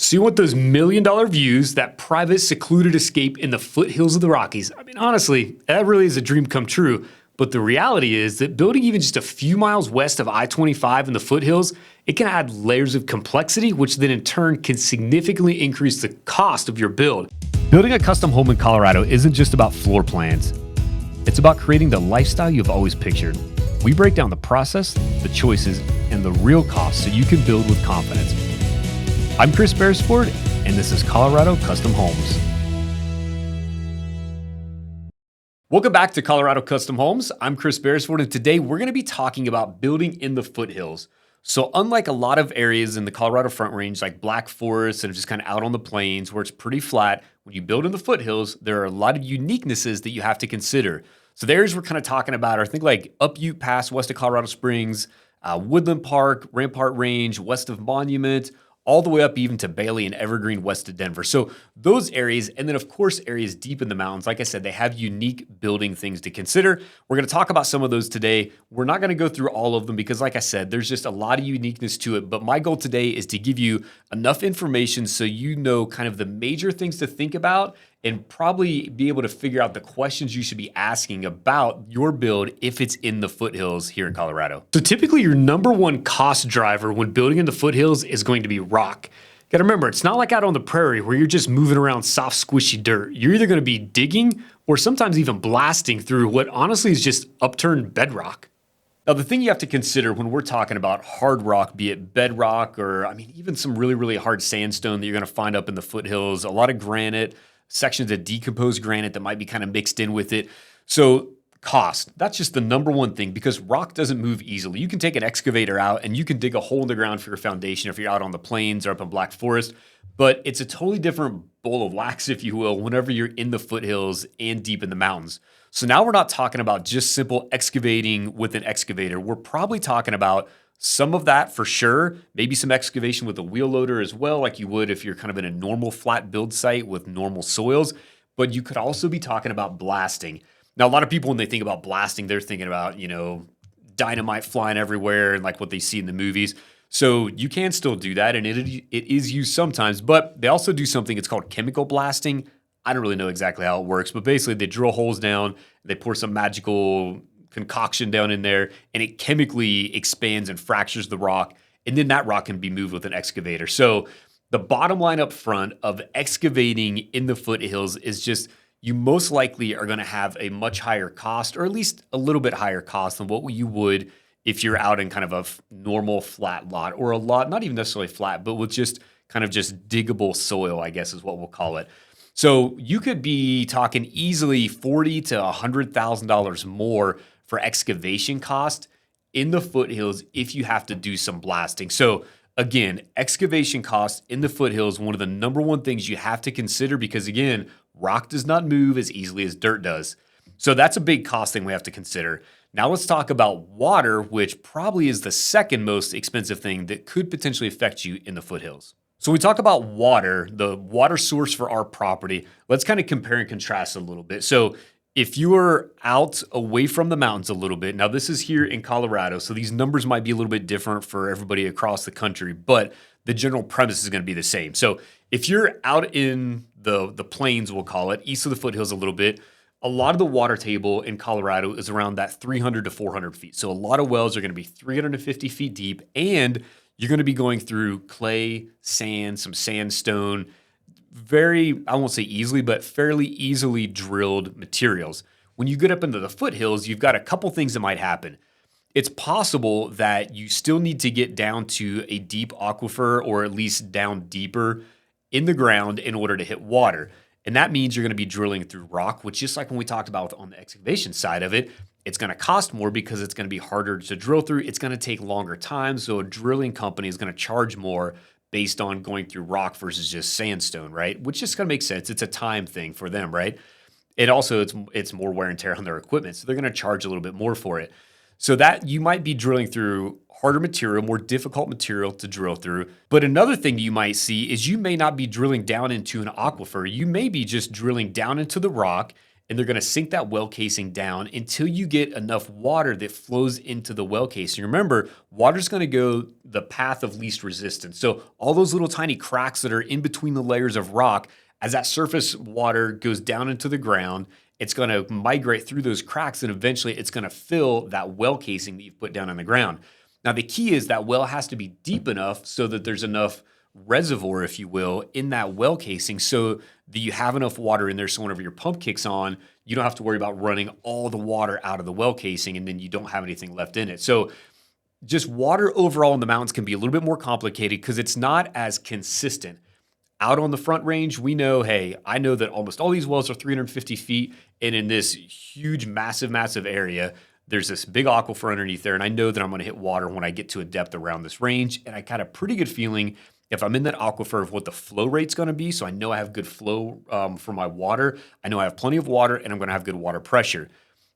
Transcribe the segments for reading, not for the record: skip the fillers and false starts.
So you want those $1 million views, that private secluded escape in the foothills of the Rockies. I mean, honestly, that really is a dream come true. But the reality is that building even just a few miles west of I-25 in the foothills, it can add layers of complexity, which then in turn can significantly increase the cost of your build. Building a custom home in Colorado isn't just about floor plans. It's about creating the lifestyle you've always pictured. We break down the process, the choices, and the real costs so you can build with confidence. I'm Chris Beresford, and this is Colorado Custom Homes. Welcome back to Colorado Custom Homes. I'm Chris Beresford, and today we're going to be talking about building in the foothills. So unlike a lot of areas in the Colorado Front Range, like Black Forest and just kind of out on the plains where it's pretty flat, when you build in the foothills, there are a lot of uniquenesses that you have to consider. So the areas we're kind of talking about are things like Up Ute Pass, west of Colorado Springs, Woodland Park, Rampart Range, west of Monument, all the way up even to Bailey and Evergreen west of Denver. So those areas, and then of course areas deep in the mountains, like I said, they have unique building things to consider. We're gonna talk about some of those today. We're not gonna go through all of them because like I said, there's just a lot of uniqueness to it. But my goal today is to give you enough information so you know kind of the major things to think about and probably be able to figure out the questions you should be asking about your build if it's in the foothills here in Colorado. So typically your number one cost driver when building in the foothills is going to be rock. You gotta remember, it's not like out on the prairie where you're just moving around soft, squishy dirt. You're either gonna be digging or sometimes even blasting through what honestly is just upturned bedrock. Now, the thing you have to consider when we're talking about hard rock, be it bedrock or even some really, really hard sandstone that you're gonna find up in the foothills, a lot of granite, sections of decomposed granite that might be kind of mixed in with it. So cost, that's just the number one thing because rock doesn't move easily. You can take an excavator out and you can dig a hole in the ground for your foundation if you're out on the plains or up in Black Forest, but it's a totally different bowl of wax, if you will, whenever you're in the foothills and deep in the mountains. So now we're not talking about just simple excavating with an excavator. We're probably talking about some of that for sure, maybe some excavation with a wheel loader as well, like you would if you're kind of in a normal flat build site with normal soils, but you could also be talking about blasting. Now, a lot of people, when they think about blasting, they're thinking about, dynamite flying everywhere and like what they see in the movies. So you can still do that, and it is used sometimes, but they also do something, it's called chemical blasting. I don't really know exactly how it works, but basically they drill holes down, they pour some magical concoction down in there, and it chemically expands and fractures the rock, and then that rock can be moved with an excavator. So the bottom line up front of excavating in the foothills is just you most likely are going to have a much higher cost, or at least a little bit higher cost than what you would if you're out in kind of a normal flat lot, or a lot, not even necessarily flat, but with just kind of just diggable soil, I guess is what we'll call it. So you could be talking easily $40,000 to $100,000 more for excavation cost in the foothills if you have to do some blasting. So again, excavation cost in the foothills, one of the number one things you have to consider because again, rock does not move as easily as dirt does. So that's a big cost thing we have to consider. Now let's talk about water, which probably is the second most expensive thing that could potentially affect you in the foothills. So we talk about water, the water source for our property. Let's kind of compare and contrast a little bit. So if you are out away from the mountains a little bit, now this is here in Colorado, so these numbers might be a little bit different for everybody across the country, but the general premise is going to be the same. So if you're out in the plains, we'll call it, east of the foothills a little bit, a lot of the water table in Colorado is around that 300 to 400 feet. So a lot of wells are going to be 350 feet deep, and you're going to be going through clay, sand, some sandstone, very, I won't say easily, but fairly easily drilled materials. When you get up into the foothills, you've got a couple things that might happen. It's possible that you still need to get down to a deep aquifer or at least down deeper in the ground in order to hit water. And that means you're going to be drilling through rock, which just like when we talked about on the excavation side of it, it's going to cost more because it's going to be harder to drill through. It's going to take longer time. So a drilling company is going to charge more based on going through rock versus just sandstone, right? Which just kind of makes sense. It's a time thing for them, right? And also it's more wear and tear on their equipment. So they're going to charge a little bit more for it. So that you might be drilling through harder material, more difficult material to drill through. But another thing you might see is you may not be drilling down into an aquifer. You may be just drilling down into the rock and they're going to sink that well casing down until you get enough water that flows into the well casing. Remember, water's going to go the path of least resistance. So all those little tiny cracks that are in between the layers of rock, as that surface water goes down into the ground, it's going to migrate through those cracks, and eventually it's going to fill that well casing that you've put down on the ground. Now, the key is that well has to be deep enough so that there's enough reservoir, if you will, in that well casing so that you have enough water in there so whenever your pump kicks on, you don't have to worry about running all the water out of the well casing and then you don't have anything left in it. So just water overall in the mountains can be a little bit more complicated because it's not as consistent. Out on the Front Range, we know, hey, I know that almost all these wells are 350 feet, and in this huge, massive area, there's this big aquifer underneath there, and I know that I'm going to hit water when I get to a depth around this range, and I got a pretty good feeling if I'm in that aquifer of what the flow rate's going to be, so I know I have good flow for my water. I know I have plenty of water, and I'm going to have good water pressure.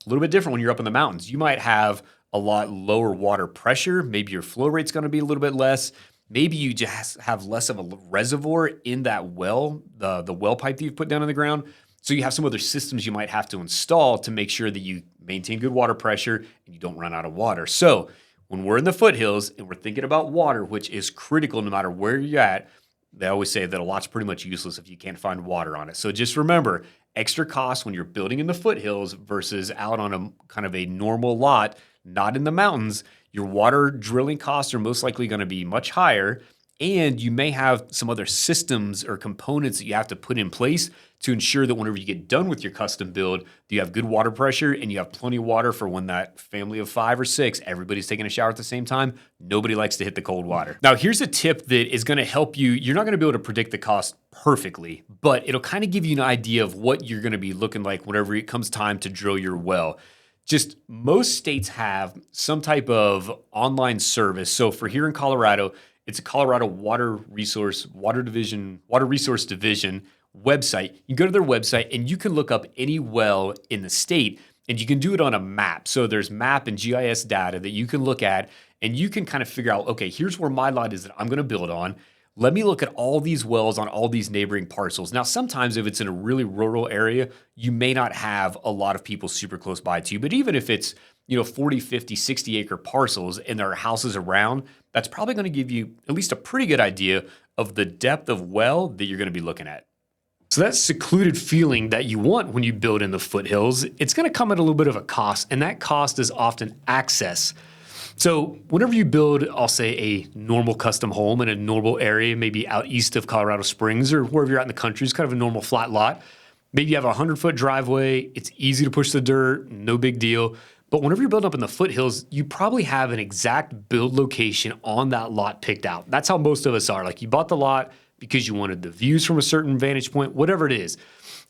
A little bit different when you're up in the mountains. You might have a lot lower water pressure. Maybe your flow rate's going to be a little bit less. Maybe you just have less of a reservoir in that well, the well pipe that you've put down in the ground. So you have some other systems you might have to install to make sure that you maintain good water pressure and you don't run out of water. So when we're in the foothills and we're thinking about water, which is critical no matter where you're at, they always say that a lot's pretty much useless if you can't find water on it. So just remember, extra costs when you're building in the foothills versus out on a kind of a normal lot, not in the mountains. Your water drilling costs are most likely going to be much higher, and you may have some other systems or components that you have to put in place to ensure that whenever you get done with your custom build, you have good water pressure and you have plenty of water for when that family of 5 or 6, everybody's taking a shower at the same time. Nobody likes to hit the cold water. Now, here's a tip that is going to help you. You're not going to be able to predict the cost perfectly, but it'll kind of give you an idea of what you're going to be looking like whenever it comes time to drill your well. Just most states have some type of online service. So for here in Colorado, it's a Colorado Water Resource Division website. You go to their website and you can look up any well in the state and you can do it on a map. So there's map and GIS data that you can look at and you can kind of figure out, okay, here's where my lot is that I'm going to build on. Let me look at all these wells on all these neighboring parcels. Now, sometimes if it's in a really rural area, you may not have a lot of people super close by to you. But even if it's, 40, 50, 60 acre parcels and there are houses around, that's probably going to give you at least a pretty good idea of the depth of well that you're going to be looking at. So that secluded feeling that you want when you build in the foothills, it's going to come at a little bit of a cost, and that cost is often access. So whenever you build, I'll say, a normal custom home in a normal area, maybe out east of Colorado Springs or wherever you're at in the country, it's kind of a normal flat lot. Maybe you have a 100-foot driveway. It's easy to push the dirt, no big deal. But whenever you're building up in the foothills, you probably have an exact build location on that lot picked out. That's how most of us are. Like you bought the lot because you wanted the views from a certain vantage point, whatever it is.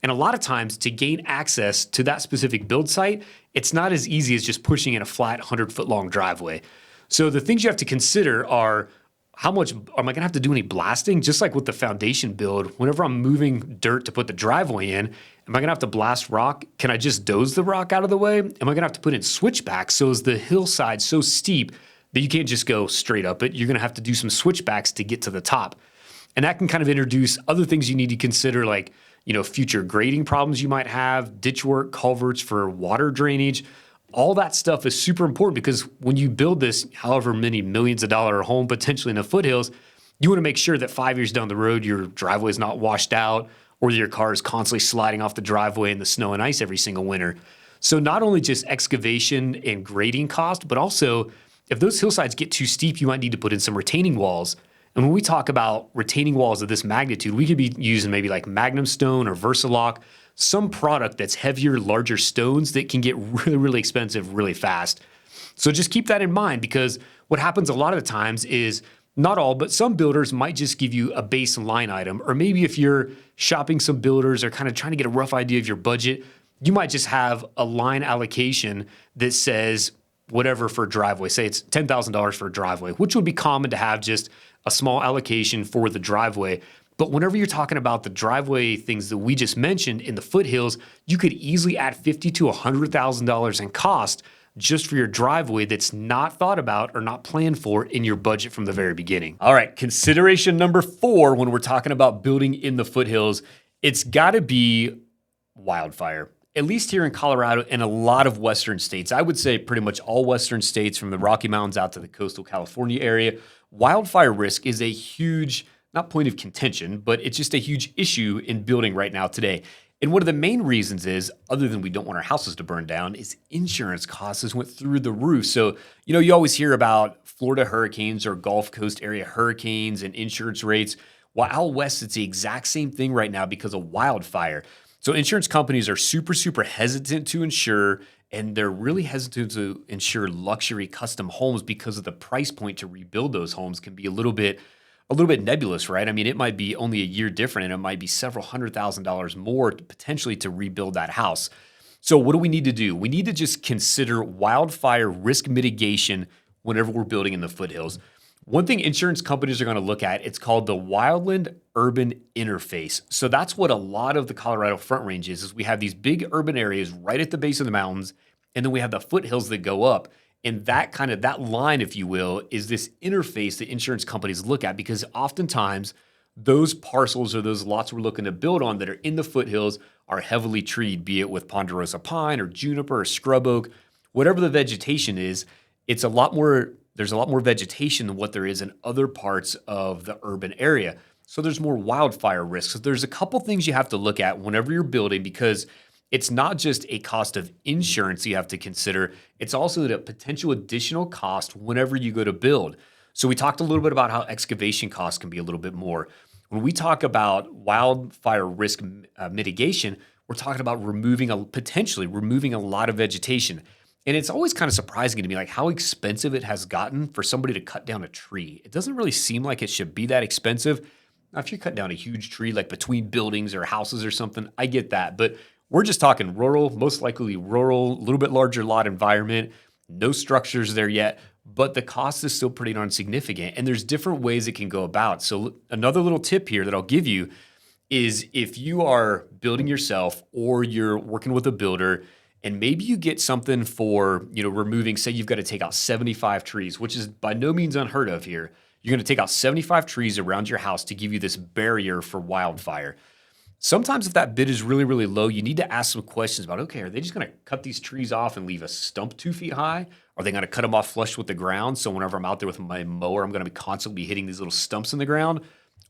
And a lot of times to gain access to that specific build site, it's not as easy as just pushing in a flat 100-foot long driveway. So the things you have to consider are how much am I going to have to do any blasting? Just like with the foundation build, whenever I'm moving dirt to put the driveway in, am I going to have to blast rock? Can I just doze the rock out of the way? Am I going to have to put in switchbacks? So is the hillside so steep that you can't just go straight up it? You're going to have to do some switchbacks to get to the top. And that can kind of introduce other things you need to consider, like future grading problems you might have, ditch work, culverts for water drainage. All that stuff is super important because when you build this, however many millions of dollar home potentially in the foothills, you want to make sure that 5 years down the road, your driveway is not washed out or your car is constantly sliding off the driveway in the snow and ice every single winter. So not only just excavation and grading cost, but also if those hillsides get too steep, you might need to put in some retaining walls. And when we talk about retaining walls of this magnitude, we could be using maybe like Magnum Stone or Versalock, some product that's heavier, larger stones that can get really, really expensive really fast. So just keep that in mind because what happens a lot of the times is not all, but some builders might just give you a base line item. Or maybe if you're shopping some builders or kind of trying to get a rough idea of your budget, you might just have a line allocation that says whatever for a driveway. Say it's $10,000 for a driveway, which would be common to have just a small allocation for the driveway. But whenever you're talking about the driveway things that we just mentioned in the foothills, you could easily add $50,000 to $100,000 in cost just for your driveway that's not thought about or not planned for in your budget from the very beginning. All right, consideration number 4 when we're talking about building in the foothills, it's got to be wildfire. at least here in Colorado and a lot of Western states, I would say pretty much all Western states from the Rocky Mountains out to the coastal California area, wildfire risk is a huge, not point of contention, but it's just a huge issue in building right now today. And one of the main reasons is, other than we don't want our houses to burn down, is insurance costs has went through the roof. So, you always hear about Florida hurricanes or Gulf Coast area hurricanes and insurance rates. Well, out west, it's the exact same thing right now because of wildfire. So insurance companies are super, super hesitant to insure, and they're really hesitant to insure luxury custom homes because of the price point to rebuild those homes can be a little bit nebulous, right? I mean, it might be only a year different, and it might be several $100,000 more potentially to rebuild that house. So what do we need to do? We need to just consider wildfire risk mitigation whenever we're building in the foothills. One thing insurance companies are going to look at, it's called the wildland urban interface. So that's what a lot of the Colorado Front Range is we have these big urban areas right at the base of the mountains, and then we have the foothills that go up. And that line, if you will, is this interface that insurance companies look at, because oftentimes those parcels or those lots we're looking to build on that are in the foothills are heavily treed, be it with ponderosa pine or juniper or scrub oak, whatever the vegetation is. There's a lot more vegetation than what there is in other parts of the urban area. So there's more wildfire risk. So there's a couple things you have to look at whenever you're building, because it's not just a cost of insurance you have to consider, it's also the potential additional cost whenever you go to build. So we talked a little bit about how excavation costs can be a little bit more. When we talk about wildfire risk mitigation, we're talking about potentially removing a lot of vegetation. And it's always kind of surprising to me, like how expensive it has gotten for somebody to cut down a tree. It doesn't really seem like it should be that expensive. Now, if you cut down a huge tree, like between buildings or houses or something, I get that. But we're just talking rural, most likely rural, a little bit larger lot environment, no structures there yet, but the cost is still pretty darn significant. And there's different ways it can go about. So another little tip here that I'll give you is if you are building yourself or you're working with a builder, and maybe you get something for, removing, say you've got to take out 75 trees, which is by no means unheard of here. You're going to take out 75 trees around your house to give you this barrier for wildfire. Sometimes if that bid is really, really low, you need to ask some questions about, okay, are they just going to cut these trees off and leave a stump 2 feet high? Are they going to cut them off flush with the ground? So whenever I'm out there with my mower, I'm going to be constantly hitting these little stumps in the ground.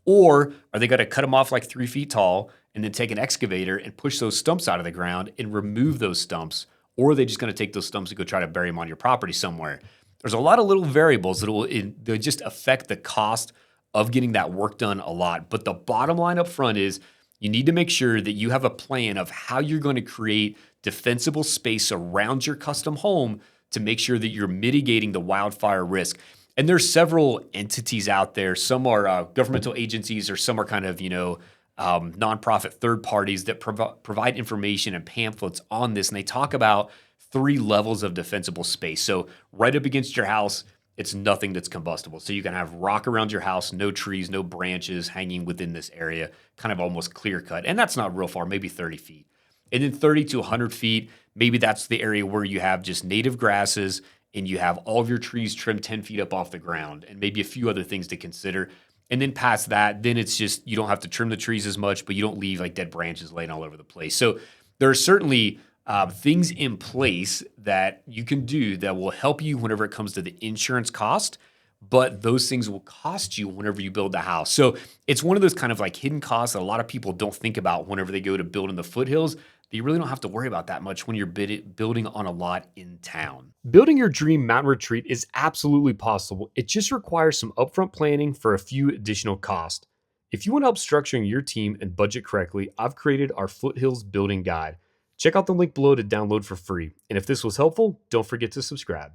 Or are they going to cut them off like 3 feet tall and then take an excavator and push those stumps out of the ground and remove those stumps? Or are they just going to take those stumps and go try to bury them on your property somewhere? There's a lot of little variables that will just affect the cost of getting that work done a lot. But the bottom line up front is you need to make sure that you have a plan of how you're going to create defensible space around your custom home to make sure that you're mitigating the wildfire risk. And there's several entities out there. Some are governmental agencies, or some are kind of, nonprofit third parties that provide information and pamphlets on this. And they talk about 3 levels of defensible space. So right up against your house, it's nothing that's combustible. So you can have rock around your house, no trees, no branches hanging within this area, kind of almost clear cut. And that's not real far, maybe 30 feet. And then 30 to 100 feet, maybe that's the area where you have just native grasses and you have all of your trees trimmed 10 feet up off the ground, and maybe a few other things to consider. And then past that, then it's just, you don't have to trim the trees as much, but you don't leave like dead branches laying all over the place. So there are certainly things in place that you can do that will help you whenever it comes to the insurance cost, but those things will cost you whenever you build the house. So it's one of those kind of like hidden costs that a lot of people don't think about whenever they go to build in the foothills, that you really don't have to worry about that much when you're building on a lot in town. Building your dream mountain retreat is absolutely possible. It just requires some upfront planning for a few additional costs. If you want help structuring your team and budget correctly, I've created our Foothills Building Guide. Check out the link below to download for free. And if this was helpful, don't forget to subscribe.